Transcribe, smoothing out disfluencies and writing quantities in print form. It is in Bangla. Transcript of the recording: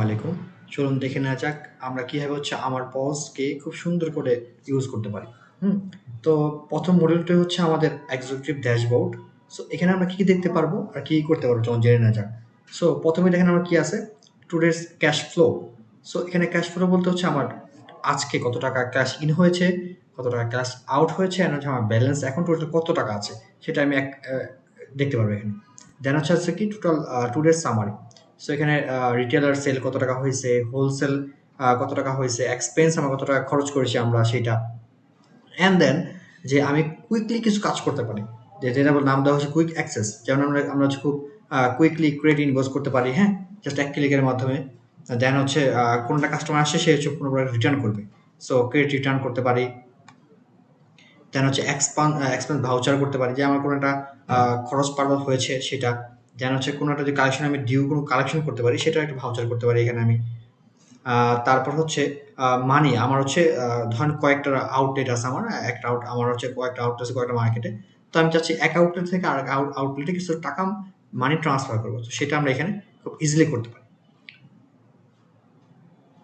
আলাইকুম। চলুন দেখে নেওয়া যাক আমরা কিভাবে হচ্ছে আমার পজকে খুব সুন্দর করে ইউজ করতে পারি। হুম? তো ১ম মডিউলটা হচ্ছে আমাদের এক্সিকিউটিভ ড্যাশবোর্ড। সো এখানে আমরা কি দেখতে পারবো আর কি করতে পারবো চলুন জেনে নেওয়া যাক। সো ১ম এ দেখেন আমার কি আছে? Today's cash flow. সো এখানে ক্যাশ ফ্লো বলতে হচ্ছে আমার আজকে কত টাকা ক্যাশ ইন হয়েছে, কত টাকা ক্যাশ আউট হয়েছে, এন্ড হচ্ছে আমার ব্যালেন্স এখন টোটাল কত টাকা আছে সেটা আমি দেখতে পারবো এখানে। দেন হচ্ছে কি টোটাল টুডেস সামারি। সো এখানে রিটেলার সেল কত টাকা হয়েছে, হোলসেল কত টাকা হয়েছে, এক্সপেন্স আমরা কত টাকা খরচ করেছি আমরা সেটা। অ্যান্ড দেন যে আমি কুইকলি কিছু কাজ করতে পারি, যেটা নাম দেওয়া হচ্ছে কুইক অ্যাক্সেস। যেমন আমরা হচ্ছে খুব কুইকলি ক্রেডিট ইনভয়েস করতে পারি, হ্যাঁ, জাস্ট এক ক্লিকের মাধ্যমে। দেন হচ্ছে কোনটা কাস্টমার আসে সে হচ্ছে কোনো প্রোডাক্ট রিটার্ন করবে, সো ক্রেডিট রিটার্ন করতে পারি। দেন হচ্ছে এক্সপেন্স ভাউচার করতে পারি, যে আমার কোনো একটা খরচ পার্বল হয়েছে সেটা। দেন হচ্ছে কোনো একটা যে কালেকশন আমি ডিউ কোনো কালেকশন করতে পারি সেটা একটা ভাউচার করতে পারি এখানে আমি। তারপর হচ্ছে মানি আমার হচ্ছে ধরেন কয়েকটা আউটলেট আছে আমার। একটা আমার হচ্ছে কয়েকটা আউটলেট আছে কয়েকটা মার্কেটে। তো আমি চাচ্ছি এক আউটলেট থেকে আরেক আউটলেটে কিছু টাকা মানি ট্রান্সফার করব। তো সেটা আমরা এখানে খুব ইজিলি করতে পারি।